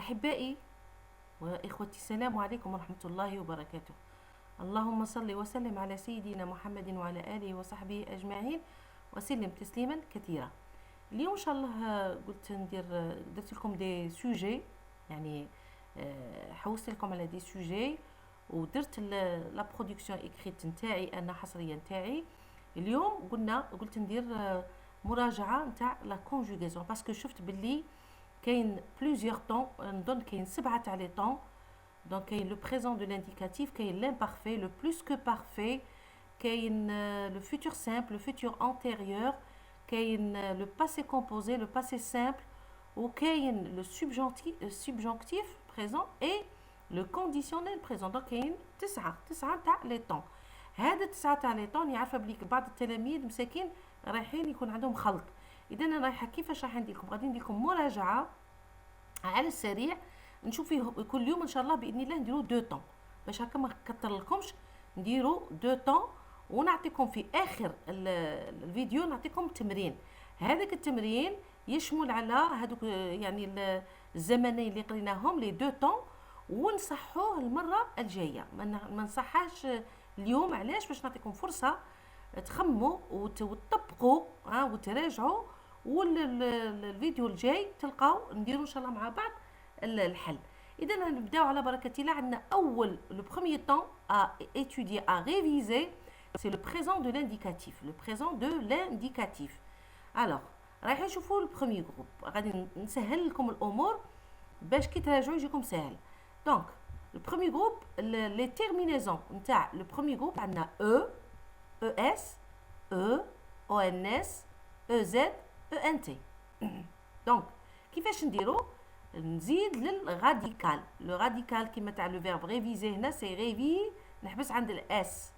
أحبائي وإخوتي، السلام عليكم ورحمة الله وبركاته. اللهم صل وسلم على سيدنا محمد وعلى آله وصحبه أجمعين وسلم تسليما كثيرا. اليوم إن شاء الله قلت درت لكم دي سوجي، يعني حوست لكم على دي سوجي ودرت لا برودكسيون اكريت نتاعي انا حصريا نتاعي. اليوم قلت ندير مراجعه نتاع لا كونجوغاسيون باسكو شفت باللي كاين بلوزيور طون، نظن كاين 7 تاع لي طون. دونك كاين لو بريزون دو لانديكاتيف، كاين لامبارفي، لو بلوس كو بارفي، كاين لو فيتور سامبل، لو فيتور انتيريور، كاين لو باسي كومبوزي، لو باسي سامبل، وكاين لو سوبجونكتيف بريزون اي لو كونديسيونيل بريزون. دونك كاين 9 تاع لي طون. هذا 9 تاع لي طون يعرف بليك بعض التلاميذ مساكين رايحين يكون عندهم خلط. اذا انا رايحه كيفاش راح ندير لكم، غادي ندير لكم مراجعه على السريع، نشوف فيه كل يوم ان شاء الله باذن الله نديروا 2 طون باش هكا ما نكثر لكمش. نديروا 2 طون ونعطيكم في اخر الفيديو نعطيكم تمرين. هذاك التمرين يشمل على هذوك يعني الزمنين اللي قريناهم لي 2 طون، ونصحوه المره الجايه، ما نصحاش اليوم. علاش؟ باش نعطيكم فرصه تخموا وتطبقوا وتراجعوا، والفيديو الجاي تلقاو نديروا ان شاء الله مع بعض الحل. اذا نبداو على بركه الله. عندنا اول لو بروميير طون à étudier, à réviser, c'est le présent de l'indicatif, le présent de l'indicatif. alors رايحين نشوفوا البروميير جروب، غادي نسهل لكم الامور باش كي تراجعوا يجيكم سهل. دونك le premier groupe, les terminaisons نتاع le premier groupe عندنا E, ES, E, ONS, EZ, ENT. دونك كيفاش نديرو؟ نزيد للراديكال. لو راديكال كيما تاع لو فيرب ريفيزي، هنا سي ريفي، نحبس عند الاس،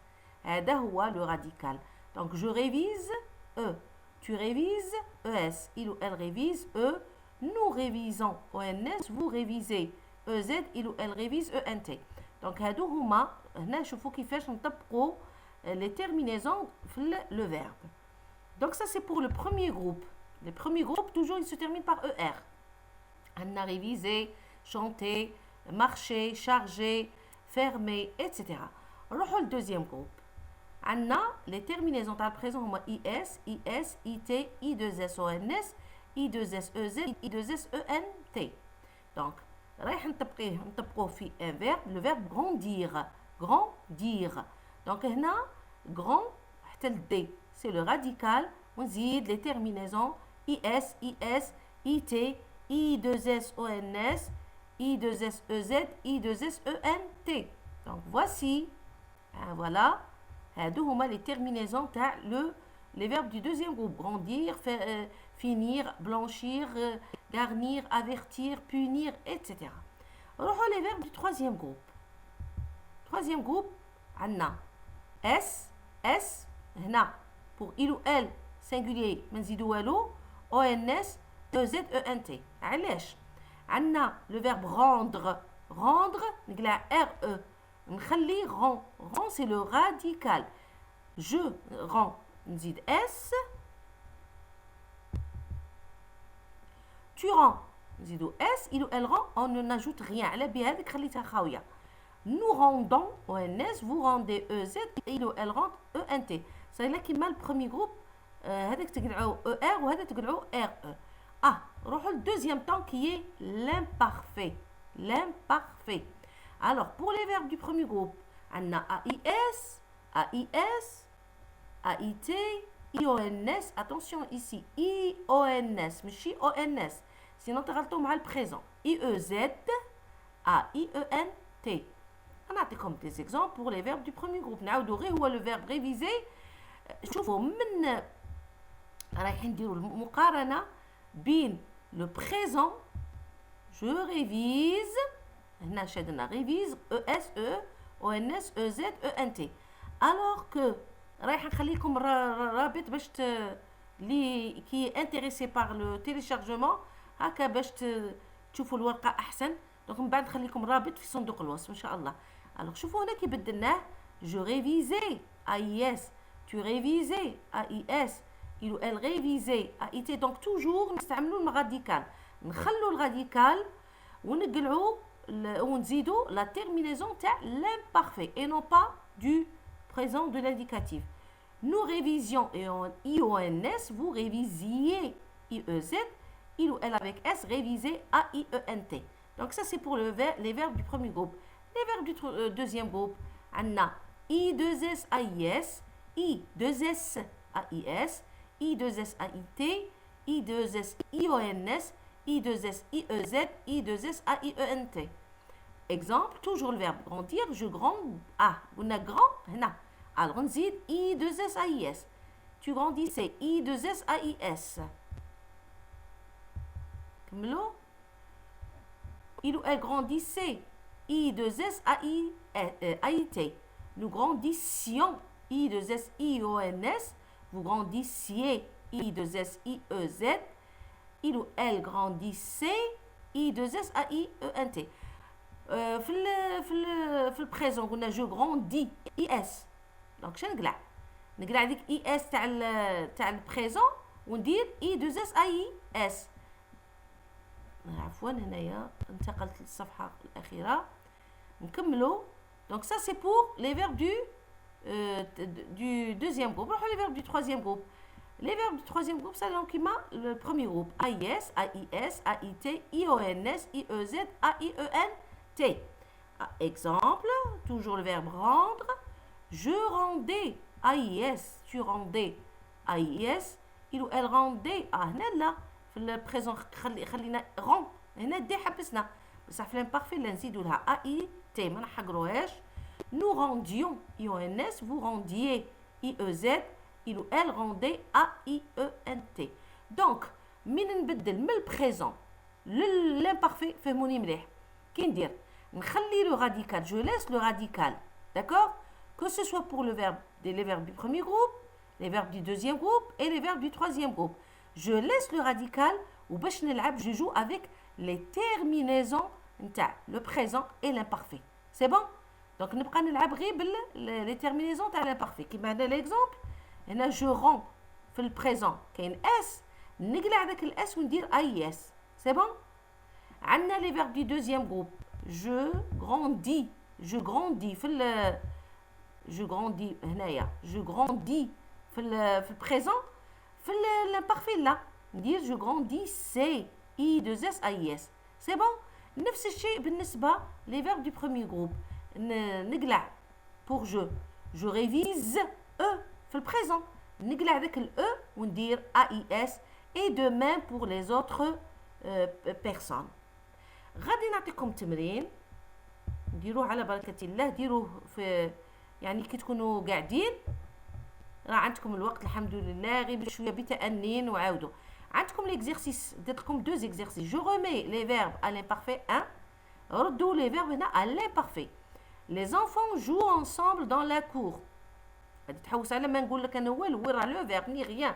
هذا هو لو راديكال. دونك جو ريفيز E, tu révises ES, il ou elle révise E, nous révisons ONS, vous révisez EZ, il ou elle révise ENT. دونك هادو هما هنا. شوفوا كيفاش نطبقوا les terminaisons في le verbe. Donc ça c'est pour le premier groupe. Le premier groupe toujours il se termine par ER. On a révisé, chanter, marcher, charger, fermer, etc. نروحوا للدوزيام جروب. عندنا les terminaisons تاع البريزون هما IS, IS, IT, I2S ONS, I2S EZ, I2S ENT. donc رايح نطبقوه في un verbe, le verbe grandir, grandir. donc هنا grand حتى ل D c'est le radical، ونزيد les terminaisons IS, IS, IT, I2S ONS, I2S EZ, I2S ENT. donc voici voilà هادو هما les terminaisons تاع les verbes du deuxième groupe: grandir, finir, blanchir, garnir, avertir, punir, etc. نروحوا les verbes du troisième groupe. troisième groupe عندنا S, S هنا pour il ou elle singulier ما نزيدو والو، ONS EZ ENT. علاش؟ عندنا le verbe rendre، rendre نقلع RE نخلي rend، rend c'est le radical. je rends نزيد S، tu rends نزيدو S، il ou elle rend on ne n'ajoute rien. على بهذيك خليتها خاويه. nous rendons ONS، vous rendez EZ، il ou elle rend ENT. صاير لك كيما البروميي جروب، هذاك تقلعوا ER وهذا تقلعوا RE. روحوا للدوزيام طون qui est l'imparfait. l'imparfait. alors pour les verbes du premier groupe عندنا AIS, AIS, AIT, IONS. attention ici IONS ماشي ONS sinon تغلطوا مع البريزون. IEZ, AIENT. نعطيكم des exemples pour les verbes du premier groupe. نعاودوا غير هو le verbe réviser. شوفوا من رايحين نديروا المقارنه بين لو بريزون je révise، هنا شدنا révise ES E ONS EZ ENT. alors que رايحه نخليكم رابط باش اللي كي انتريسي بار لو تيليشارجمون هكا باش تشوفوا الورقه احسن. دونك من بعد نخليكم رابط في صندوق الوصف ان شاء الله. alors شوفوا هنا كي بدلناه je révisais AIS، tu révisais AIS، il ou elle révisait AIT. donc toujours نستعملوا الراديكال، نخلوا الراديكال ونقلعوا ونزيدوا la terminaison تاع l'imparfait et non pas du présent de l'indicatif. Nous révisions et en IONS, vous révisiez IEZ, il ou elle avec S, réviser AIENT. Donc ça c'est pour les verbes du premier groupe. Les verbes du deuxième groupe, on a I2S AIS, I2S AIS, I2S AIT, I2S IONS, I2S IEZ, I2S AIENT. Exemple, toujours le verbe grandir, je grandis. Ah, on a grand, هنا. Alors on dit I2S AIS. Tu grandissais, I2S AIS. كملوا. Il ou elle grandissait, I2S AIT. Nous grandissions, I2S IONS. Vous grandissiez, I2S IEZ. Il ou elle grandissait, I2S AIENT. في البريزون قلنا جو غروندي اي اس. دونك شنو نقلع ديك اي اس تاع البريزون وندير اي دوز اس اي اس. عفوا هنايا انتقلت للصفحه الاخيره نكملوا. دونك ça c'est pour les verbes du deuxième groupe. نروحوا les verbes du troisième groupe. Les verbes du troisième groupe, ça donc le premier groupe AIS, AIS, AIT, IONS, IEZ, AIEN. Exemple, toujours le verbe rendre. Je rendais AIS, tu rendais AIS, il ou elle rendait. هنا لا في البريزون خلينا rend. هنا دي حبسنا بصح في الامبارفي اللي نزيدوا لها AIT ما نحقروهاش. Nous rendions IONS, vous rendiez IEZ, il ou elle rendait AIENT. Donc من نبدل من البريزون للامبارفي فهموني مليح كي ندير نخلي le radical, je laisse le radical, d'accord? Que ce soit pour les verbes du premier groupe, les verbes du deuxième groupe et les verbes du troisième groupe. Je laisse le radical ou باش نلعب je joue avec les terminaisons نتاع le présent et l'imparfait. C'est bon? Donc نبقى نلعب غير les terminaisons تاع l'imparfait. كيما هنا l'exemple هنا je rends في البريزون كاين اس نقلع داك الاس وندير IS. C'est bon? عندنا les verbes du deuxième groupe. Je grandis, je grandis je grandis هنايا je grandis في البريزون في l'imparfait là ندير je grandissais I2S AIS. c'est bon. نفس الشيء بالنسبة les verbes du premier groupe نقلع pour je révise E في البريزون نقلع داك ال E وندير AIS et de même pour les autres personnes. غادي نعطيكم تمرين ديروه على بركة الله. ديروه في يعني كي تكونوا قاعدين راه عندكم الوقت الحمد لله غير بشويه بتأنين وعاودوا. عندكم ليكزيرسيس درت لكم دو زيكزيرسيس. جو ريمي لي فيرب à l'imparfait 1. ردوا لي فيرب هنا à l'imparfait. Les enfants jouent ensemble dans la cour. غادي تحوس على ما نقول لك انا والو وين راه لو فيرب ني غيان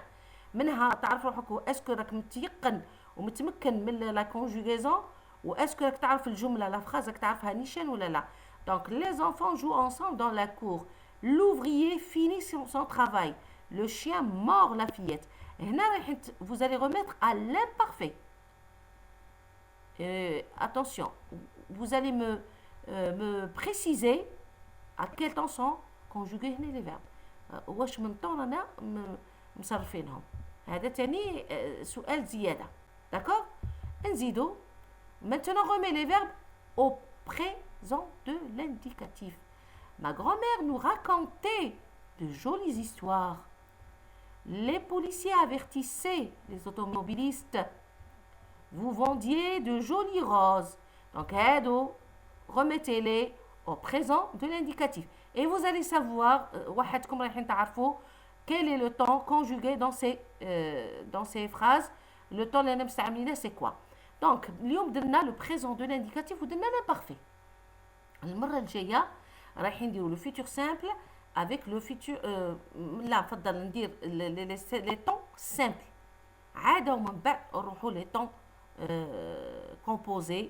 منها تعرف روحك اسكو راك متيقن ومتمكن من لا كونجوغيزون واسكو راك تعرف الجمله لا فراز راك تعرفها نيشان ولا لا. Donc les enfants jouent ensemble dans la cour. L'ouvrier finit son travail. Le chien mord la fillette. هنا راح vous allez remettre à l'imparfait. Attention, vous allez me préciser à quel temps sont conjugués هنا les verbes. واش من طون رانا مصرفينهم. هذا تاني سؤال زياده. D'accord? نزيدو. Maintenant remet les verbes au présent de l'indicatif. Ma grand-mère nous racontait de jolies histoires. Les policiers avertissaient les automobilistes. Vous vendiez de jolies roses. Donc, remettez-les au présent de l'indicatif. Et vous allez savoir, quel est le temps conjugué dans ces phrases. Le temps c'est quoi? Donc, اليوم درنا le présent de l'indicatif ودرنا l'imparfait. المرة الجاية رايحين نديرو le futur simple avec le futur لا نفضل ندير les temps simples. عادة ومن بعد نروحو les temps composés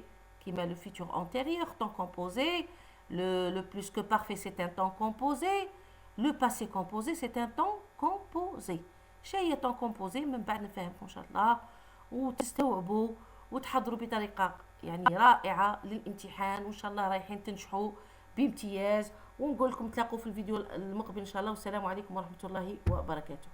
كيما le futur antérieur temps composé. Le plus que parfait c'est un temps composé. Le passé composé c'est un temps composé. شي هي temps composé من بعد نفهمكم ان شاء الله وتستوعبوا وتحضروا بطريقه يعني رائعه للامتحان، وان شاء الله رايحين تنجحوا بامتياز. ونقول لكم تلاقوا في الفيديو المقبل ان شاء الله، والسلام عليكم ورحمه الله وبركاته.